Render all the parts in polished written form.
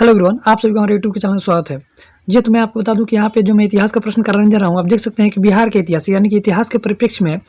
Hello everyone, आप सभी का हमारे यूट्यूब के चैनल में स्वागत है। जी, तो मैं आपको बता दूं कि यहाँ पे जो मैं इतिहास का प्रश्न कराने जा रहा हूँ, आप देख सकते हैं कि बिहार के इतिहास यानी कि इतिहास के परिप्रेक्ष्य में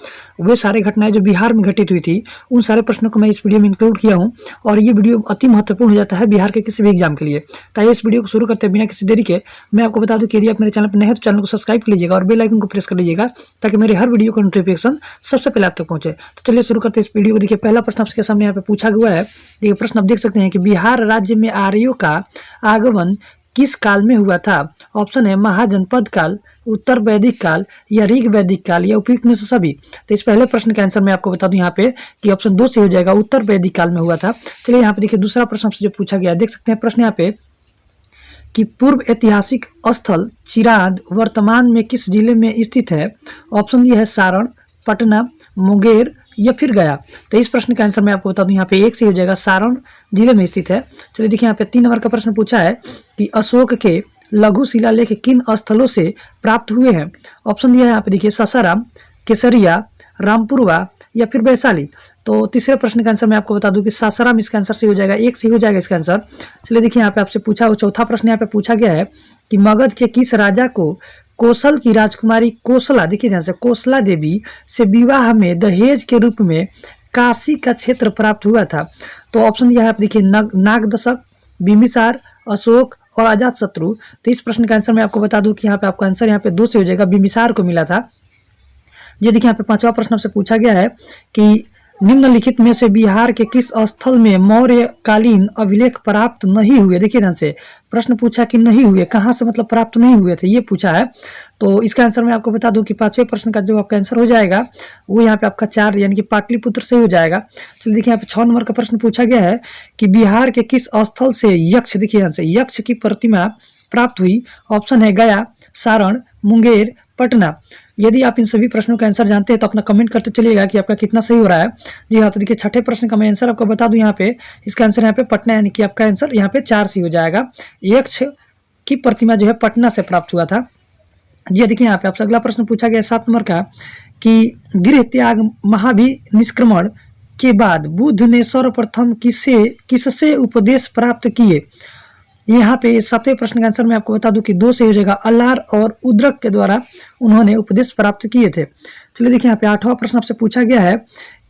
वे सारे घटनाएं जो बिहार में घटित हुई थी, उन सारे प्रश्नों को मैं इस वीडियो में इंक्लूड किया हूँ। और ये वीडियो अति महत्वपूर्ण हो जाता है बिहार के किसी भी एग्जाम के लिए। तो इस वीडियो को शुरू करते हैं बिना किसी देरी के। मैं आपको बता दूं कि यदि आप मेरे चैनल पर नए हैं तो चैनल को सब्सक्राइब कर लीजिएगा और बेल आइकन को प्रेस कर लीजिएगा, ताकि मेरे हर वीडियो का नोटिफिकेशन सबसे पहले आप तक पहुंचे। तो चलिए शुरू करते हैं इस वीडियो को। देखिए, पहला प्रश्न आपके सामने यहाँ पे पूछा गया है। देखिए, प्रश्न आप देख सकते हैं कि बिहार राज्य में आर्यों का आगमन किस काल में हुआ था। ऑप्शन है महाजनपद काल, उत्तर वैदिक काल या ऋग वैदिक काल या उपयुक्त में से सभी। तो इस पहले प्रश्न का आंसर मैं आपको बता दूं यहाँ पे कि ऑप्शन 2 से हो जाएगा, उत्तर वैदिक काल में हुआ था। चलिए यहाँ पे देखिए, दूसरा प्रश्न आपसे जो पूछा गया, देख सकते हैं प्रश्न यहाँ पे कि पूर्व ऐतिहासिक स्थल चिराद वर्तमान में किस जिले में स्थित है। ऑप्शन ये है सारण, पटना, मुंगेर या फिर गया। तो इस प्रश्न का आंसर मैं आपको बता दूं यहाँ पे 1 से हो जाएगा, सारण जिले में स्थित है। चलिए देखिए, यहाँ पे 3 नंबर का प्रश्न पूछा है कि अशोक के लघु शिलालेख किन स्थलों से प्राप्त हुए हैं। ऑप्शन दिया है यहाँ पे देखिए, सासाराम, केसरिया, रामपुरवा या फिर वैशाली। तो तीसरे प्रश्न का आंसर मैं आपको बता दूं कि सासाराम इसका आंसर से हो जाएगा, 1 से हो जाएगा इसका आंसर। चलिए देखिए, यहाँ पे आपसे पूछा, चौथा प्रश्न यहाँ पे पूछा गया है कि मगध के किस राजा को कौशल की राजकुमारी कोसला, देखिए ध्यान से, कोसला देवी से विवाह में दहेज के रूप में काशी का क्षेत्र प्राप्त हुआ था। तो ऑप्शन दिया है आप देखिए, नागदशक, बिंबिसार, अशोक और अजात शत्रु। तो इस प्रश्न का आंसर मैं आपको बता दूं कि यहाँ पे आपका आंसर यहाँ पे 2 से हो जाएगा, बिंबिसार को मिला था। ये देखिए, यहाँ पे 5वां प्रश्न आपसे पूछा गया है कि निम्नलिखित में से बिहार के किस स्थल में मौर्य कालीन अभिलेख प्राप्त नहीं हुए। देखिए ध्यान से, प्रश्न पूछा कि नहीं हुए, कहाँ से मतलब प्राप्त नहीं हुए थे, ये पूछा है। तो इसका आंसर मैं आपको बता दूं कि 5वें प्रश्न का जो आपका आंसर हो जाएगा वो यहाँ पे आपका 4 यानी कि पाटलिपुत्र से हो जाएगा। चलिए देखिए, यहाँ पे 6 नंबर का प्रश्न पूछा गया है कि बिहार के किस स्थल से यक्ष, देखिए ध्यान से, यक्ष की प्रतिमा प्राप्त हुई। ऑप्शन है गया, सारण, मुंगेर, पटना। यदि आप इन सभी प्रश्नों का आंसर जानते हैं तो अपना कमेंट करते चलिएगा कि आपका कितना सही हो रहा है। जी हाँ, तो देखिए, छठे प्रश्न का मैं आंसर आपको बता दूं यहाँ पे, इसका आंसर यहाँ पे पटना यानी कि आपका आंसर यहाँ पे 4 से हो जाएगा। यक्ष की प्रतिमा जो है पटना से प्राप्त हुआ था। जी देखिए, यहाँ पे आपसे अगला प्रश्न पूछा गया 7 नंबर का कि गृह त्याग महाभिनिष्क्रमण के बाद बुद्ध ने सर्वप्रथम किससे उपदेश प्राप्त किए। यहाँ पे 7वें प्रश्न का आंसर मैं आपको बता दूं कि 2 से हो जाएगा, अल्लार और उद्रक के द्वारा उन्होंने उपदेश प्राप्त किए थे। चलिए देखिए, यहाँ पे 8वां प्रश्न आपसे पूछा गया है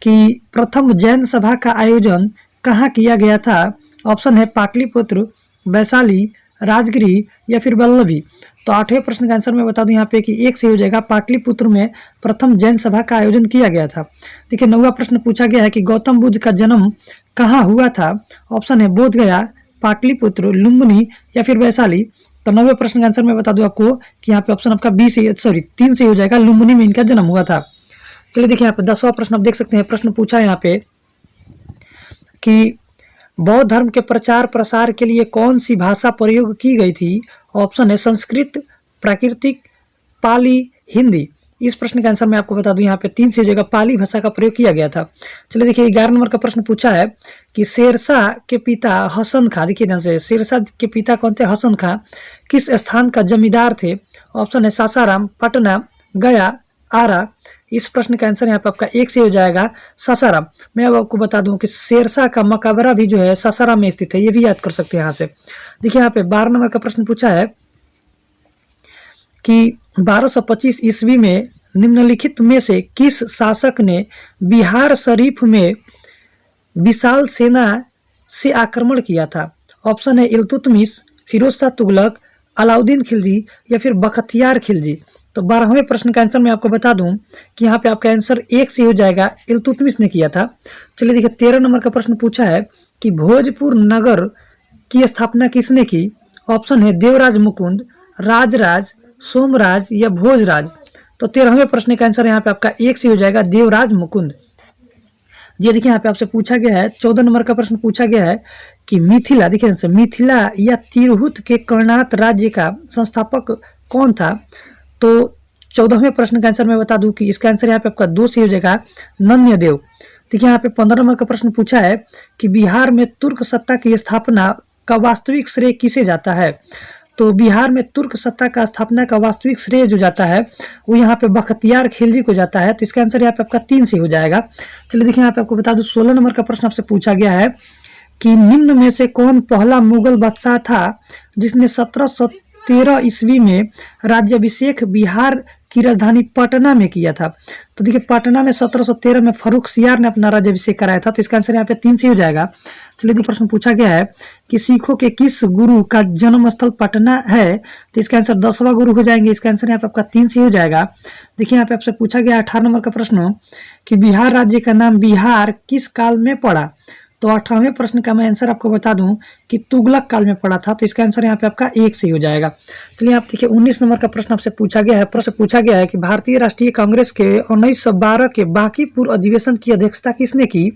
कि प्रथम जैन सभा का आयोजन कहाँ किया गया था। ऑप्शन है पाटलिपुत्र, वैशाली, राजगिरी या फिर वल्लभी। तो 8वें प्रश्न का आंसर मैं बता दूं यहाँ पे कि 1 से हो जाएगा, पाटलिपुत्र में प्रथम जैन सभा का आयोजन किया गया था। देखिए, 9वां प्रश्न पूछा गया है कि गौतम बुद्ध का जन्म कहाँ हुआ था। ऑप्शन है बोधगया, पाटलिपुत्र, लुम्बिनी या फिर वैशाली। तो 9वें प्रश्न का आंसर मैं बता दूं आपको कि यहाँ पे ऑप्शन आपका 3 से हो जाएगा, लुम्बिनी में इनका जन्म हुआ था। चलिए देखिए, यहाँ पे 10वां प्रश्न आप देख सकते हैं, प्रश्न पूछा है यहाँ पे कि बौद्ध धर्म के प्रचार प्रसार के लिए कौन सी भाषा प्रयोग की गई थी। ऑप्शन है संस्कृत, प्राकृतिक, पाली, हिंदी। इस प्रश्न का आंसर मैं आपको बता दूं यहाँ पे 3 से हो जाएगा, पाली भाषा का प्रयोग किया गया था। चलिए देखिए, 11 नंबर का प्रश्न पूछा है कि शेरशाह के पिता हसन खां, देखिए ध्यान से, शेरशाह के पिता कौन थे, हसन खां, किस स्थान का जमींदार थे। ऑप्शन है सासाराम, पटना, गया, आरा। इस प्रश्न का आंसर यहाँ पे आपका 1 से हो जाएगा, सासाराम। मैं अब आपको बता दूं कि शेरशाह का मकबरा भी जो है सासाराम में स्थित है, ये भी याद कर सकते हैं यहाँ से। देखिए, यहाँ पे 12 नंबर का प्रश्न पूछा है कि 1225 ईस्वी में निम्नलिखित में से किस शासक ने बिहार शरीफ में विशाल सेना से आक्रमण किया था। ऑप्शन है इल्तुतमिश, फिरोज शाह तुगलक, अलाउद्दीन खिलजी या फिर बख्तियार खिलजी। तो 12वें प्रश्न का आंसर मैं आपको बता दूं कि यहाँ पे आपका आंसर 1 से हो जाएगा, इल्तुतमिश ने किया था। चलिए देखिए, 13 नंबर का प्रश्न पूछा है कि भोजपुर नगर की स्थापना किसने की। ऑप्शन है देवराज मुकुंद, राजराज, सोमराज या भोजराज। तो 13वें प्रश्न का आंसर यहाँ पे आपका 1 से हो जाएगा, देवराज मुकुंद। ये देखिए, यहाँ पे आपसे पूछा गया है 14 नंबर का प्रश्न पूछा गया है कि मिथिला, देखिए मिथिला या तिरहुत के कर्नाट राज्य का संस्थापक कौन था। तो 14वें प्रश्न का आंसर मैं बता दूं कि इसका आंसर यहाँ पे आपका 2 से हो जाएगा, नन्यदेव। देखिए, यहाँ पे 15 नंबर का प्रश्न पूछा है कि बिहार में तुर्क सत्ता की स्थापना का वास्तविक श्रेय किसे जाता है। तो बिहार में तुर्क सत्ता का स्थापना का वास्तविक श्रेय जो जाता है वो यहाँ पे बख्तियार खिलजी को जाता है। तो इसका आंसर यहाँ पे आपका 3 से हो जाएगा। चलिए देखिए, यहाँ पे आपको बता दूं 16 नंबर का प्रश्न आपसे पूछा गया है कि निम्न में से कौन पहला मुगल बादशाह था जिसने 1713 ईस्वी में राज्याभिषेक बिहार की राजधानी पटना में किया था। तो देखिए पटना में 1713 में फर्रुखसियार ने अपना राज्याभिषेक कराया था। तो इसका आंसर यहाँ पे 3 से हो जाएगा। चलिए देखिए प्रश्न पूछा गया है कि सिखों के किस गुरु का जन्म स्थल पटना है। तो इसका आंसर 10वां गुरु हो जाएंगे। इसका आंसर यहाँ पे आपका 3 से हो जाएगा। देखिए यहाँ पे आपसे पूछा गया 18 नंबर का प्रश्न कि बिहार राज्य का नाम बिहार किस काल में पड़ा। तो 18वें प्रश्न का मैं आंसर आपको बता दूं कि तुगलक काल में पड़ा था। तो इसका आंसर यहाँ पे आपका 1 से हो जाएगा। चलिए आप देखिए 19 नंबर का प्रश्न आपसे पूछा गया है। प्रश्न पूछा गया है कि भारतीय राष्ट्रीय कांग्रेस के 1912 के बांकीपुर अधिवेशन की अध्यक्षता किसने की।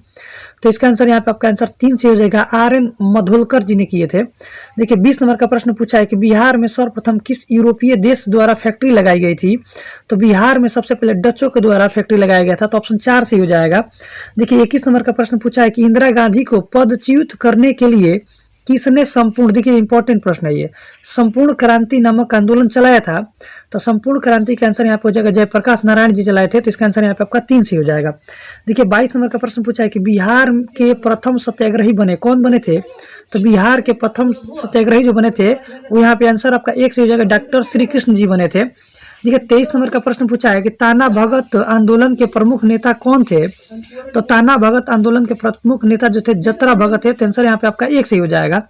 तो इसका आंसर यहाँ पे आपका आंसर 3 से हो जाएगा। RN मधोलकर जी ने किए थे। देखिए 20 नंबर का प्रश्न पूछा है कि बिहार में सर्वप्रथम किस यूरोपीय देश द्वारा फैक्ट्री लगाई गई थी। तो बिहार में सबसे पहले डचों के द्वारा फैक्ट्री लगाया गया था। तो ऑप्शन 4 से हो जाएगा। देखिए 21 नंबर का प्रश्न पूछा है कि इंदिरा गांधी को पदच्युत करने के लिए किसने संपूर्ण, देखिए इंपॉर्टेंट प्रश्न है ये, संपूर्ण क्रांति नामक आंदोलन चलाया था। तो संपूर्ण क्रांति का आंसर यहाँ पे हो जाएगा जयप्रकाश नारायण जी चलाए थे। तो इसका आंसर यहाँ पे आपका 3 से हो जाएगा। देखिए 22 नंबर का प्रश्न पूछा है कि बिहार के प्रथम सत्याग्रही बने कौन बने थे। तो बिहार के प्रथम सत्याग्रही जो बने थे वो यहाँ पे आंसर आपका 1 से हो जाएगा। डॉक्टर श्री कृष्ण जी बने थे। देखिए 23 नंबर का प्रश्न पूछा है कि ताना भगत आंदोलन के प्रमुख नेता कौन थे। तो ताना भगत आंदोलन के प्रमुख नेता जो थे जतरा भगत है। तो आंसर यहाँ पे आपका 1 से हो जाएगा।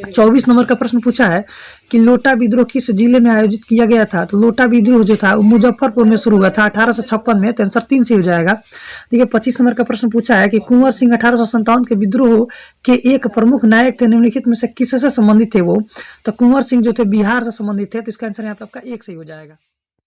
24 नंबर का प्रश्न पूछा है कि लोटा विद्रोह किस जिले में आयोजित किया गया था। तो लोटा विद्रोह जो था वो मुजफ्फरपुर में शुरू हुआ था 1856 में। तो आंसर 3 से हो जाएगा। देखिए 25 नंबर का प्रश्न पूछा है कि कुंवर सिंह 1857 के विद्रोह के एक प्रमुख नायक थे, निम्नलिखित में से किससे संबंधित थे वो। तो कुंवर सिंह जो थे बिहार से संबंधित थे। तो इसका आंसर यहाँ पे आपका 1 से हो जाएगा।